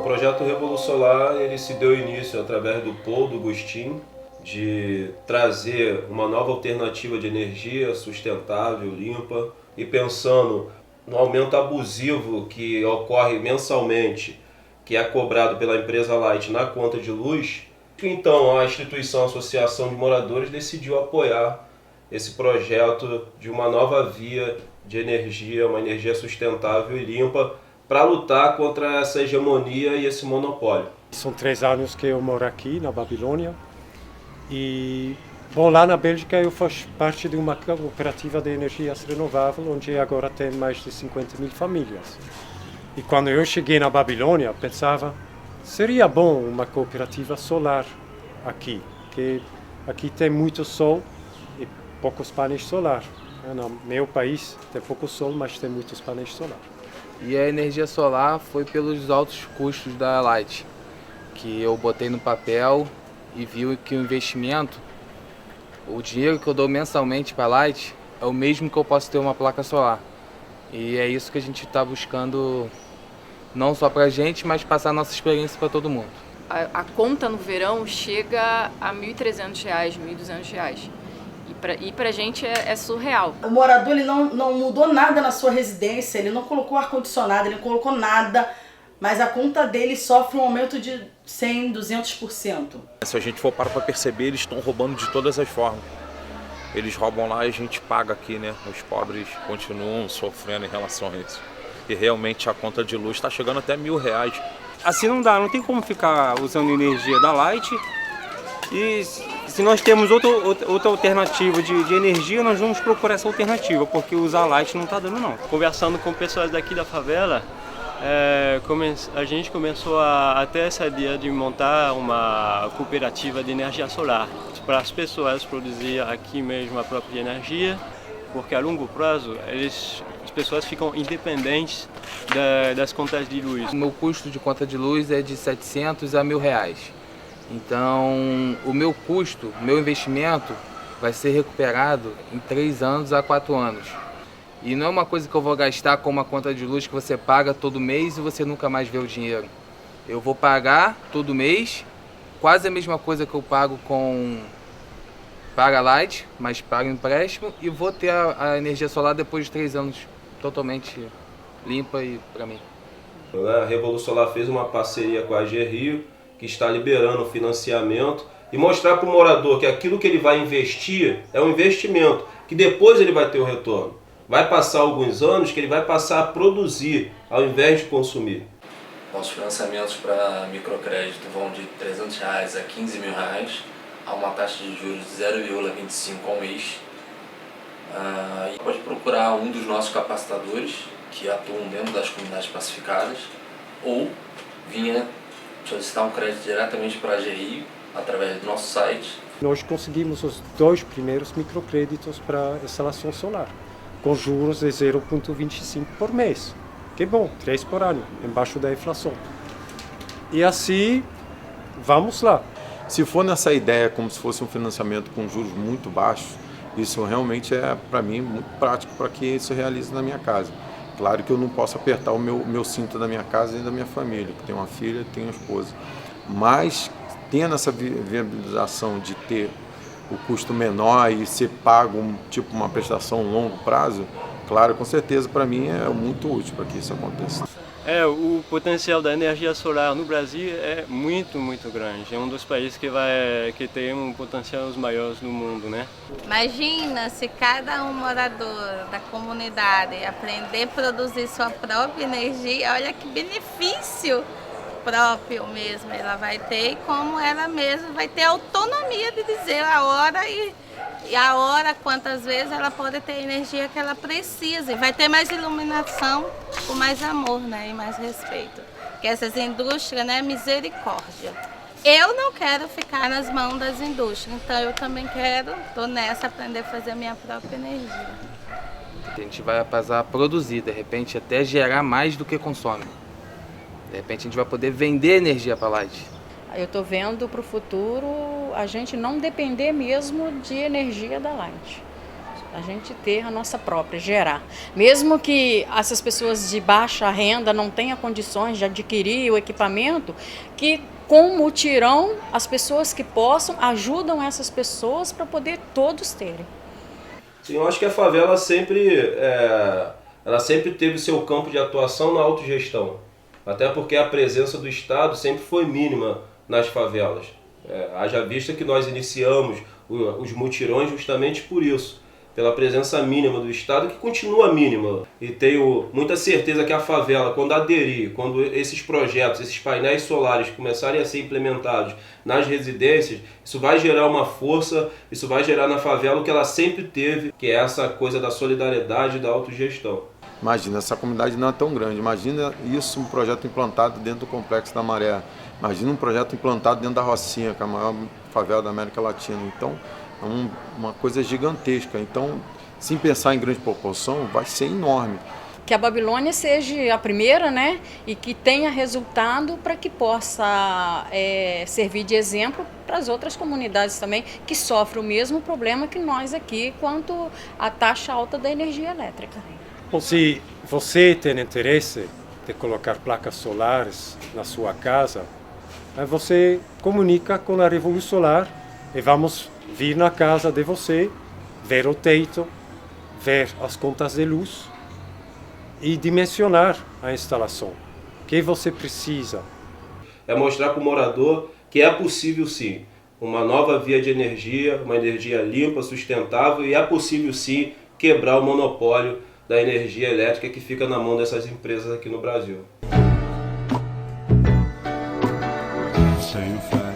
projeto Revolusolar ele se deu início através do Paul do Gustin, de trazer uma nova alternativa de energia sustentável, limpa, e pensando no aumento abusivo que ocorre mensalmente, que é cobrado pela empresa Light na conta de luz. Então a instituição, a Associação de Moradores, decidiu apoiar esse projeto de uma nova via de energia, uma energia sustentável e limpa, para lutar contra essa hegemonia e esse monopólio. São 3 anos que eu moro aqui na Babilônia e, bom, lá na Bélgica eu faço parte de uma cooperativa de energias renováveis, onde agora tem mais de 50 mil famílias. E quando eu cheguei na Babilônia, pensava, seria bom uma cooperativa solar aqui, porque aqui tem muito sol e poucos painéis solares. No meu país tem pouco sol, mas tem muitos painéis solares. E a energia solar foi pelos altos custos da Light, que eu botei no papel e vi que o investimento, o dinheiro que eu dou mensalmente para a Light é o mesmo que eu posso ter uma placa solar. E é isso que a gente está buscando, não só para a gente, mas passar a nossa experiência para todo mundo. A conta no verão chega a R$ 1.300, R$ 1.200. E pra gente é surreal. O morador ele não mudou nada na sua residência, ele não colocou ar-condicionado, ele não colocou nada, mas a conta dele sofre um aumento de 100%, 200%. Se a gente for para perceber, eles estão roubando de todas as formas. Eles roubam lá e a gente paga aqui, né? Os pobres continuam sofrendo em relação a isso. E realmente a conta de luz está chegando até R$1.000. Assim não dá, não tem como ficar usando energia da Light. E se nós temos outra alternativa de energia, nós vamos procurar essa alternativa, porque usar Light não está dando não. Conversando com pessoas daqui da favela, a gente começou a ter essa ideia de montar uma cooperativa de energia solar, para as pessoas produzir aqui mesmo a própria energia, porque a longo prazo as pessoas ficam independentes das contas de luz. O meu custo de conta de luz é de R$700 a R$1.000. Então, o meu custo, o meu investimento vai ser recuperado em 3 anos a 4 anos. E não é uma coisa que eu vou gastar com uma conta de luz que você paga todo mês e você nunca mais vê o dinheiro. Eu vou pagar todo mês, quase a mesma coisa que eu pago com Light, mas pago empréstimo, e vou ter a energia solar depois de 3 anos totalmente limpa e para mim. A Revolusolar fez uma parceria com a AG Rio, que está liberando o financiamento, e mostrar para o morador que aquilo que ele vai investir é um investimento, que depois ele vai ter o retorno. Vai passar alguns anos que ele vai passar a produzir, ao invés de consumir. Nossos financiamentos para microcrédito vão de R$300 a R$15.000, a uma taxa de juros de 0,25 ao mês. E pode procurar um dos nossos capacitadores, que atuam dentro das comunidades pacificadas, ou vinha solicitar um crédito diretamente para a AGRIO, através do nosso site. Nós conseguimos os 2 primeiros microcréditos para instalação solar, com juros de 0,25 por mês. Que bom, 3 por ano, embaixo da inflação. E assim, vamos lá. Se for nessa ideia como se fosse um financiamento com juros muito baixos, isso realmente é, para mim, muito prático para que isso realize na minha casa. Claro que eu não posso apertar o meu cinto da minha casa e da minha família, que tenho uma filha, tenho uma esposa. Mas, tendo essa viabilização de ter o custo menor e ser pago uma prestação a longo prazo, claro, com certeza, para mim é muito útil para que isso aconteça. O potencial da energia solar no Brasil é muito, muito grande. É um dos países que tem um potencial dos maiores do mundo, né? Imagina se cada morador da comunidade aprender a produzir sua própria energia, olha que benefício próprio mesmo ela vai ter, e como ela mesma vai ter autonomia de dizer a hora e a hora, quantas vezes ela pode ter a energia que ela precisa, e vai ter mais iluminação com mais amor, né, e mais respeito. Porque essas indústrias, né, misericórdia. Eu não quero ficar nas mãos das indústrias, então eu também tô nessa, aprender a fazer a minha própria energia. A gente vai passar a produzir, de repente até gerar mais do que consome. De repente a gente vai poder vender energia para a Light. Eu estou vendo para o futuro a gente não depender mesmo de energia da Light. A gente ter a nossa própria, gerar. Mesmo que essas pessoas de baixa renda não tenham condições de adquirir o equipamento, que com mutirão, as pessoas que possam, ajudam essas pessoas para poder todos terem. Sim, eu acho que a favela sempre teve seu campo de atuação na autogestão. Até porque a presença do Estado sempre foi mínima nas favelas. Haja vista que nós iniciamos os mutirões justamente por isso, pela presença mínima do Estado, que continua mínima. E tenho muita certeza que a favela, quando aderir, quando esses projetos, esses painéis solares começarem a ser implementados nas residências, isso vai gerar uma força, isso vai gerar na favela o que ela sempre teve, que é essa coisa da solidariedade e da autogestão. Imagina, essa comunidade não é tão grande, imagina isso, um projeto implantado dentro do Complexo da Maré, imagina um projeto implantado dentro da Rocinha, que é a maior favela da América Latina. Então, é uma coisa gigantesca. Então, sem pensar em grande proporção, vai ser enorme. Que a Babilônia seja a primeira, né? E que tenha resultado para que possa servir de exemplo para as outras comunidades também, que sofrem o mesmo problema que nós aqui, quanto à taxa alta da energia elétrica. Bom, se você tem interesse de colocar placas solares na sua casa, você comunica com a Revolução Solar e vamos vir na casa de você, ver o teto, ver as contas de luz e dimensionar a instalação. O que você precisa? É mostrar para o morador que é possível sim uma nova via de energia, uma energia limpa, sustentável, e é possível sim quebrar o monopólio da energia elétrica que fica na mão dessas empresas aqui no Brasil. Same fat.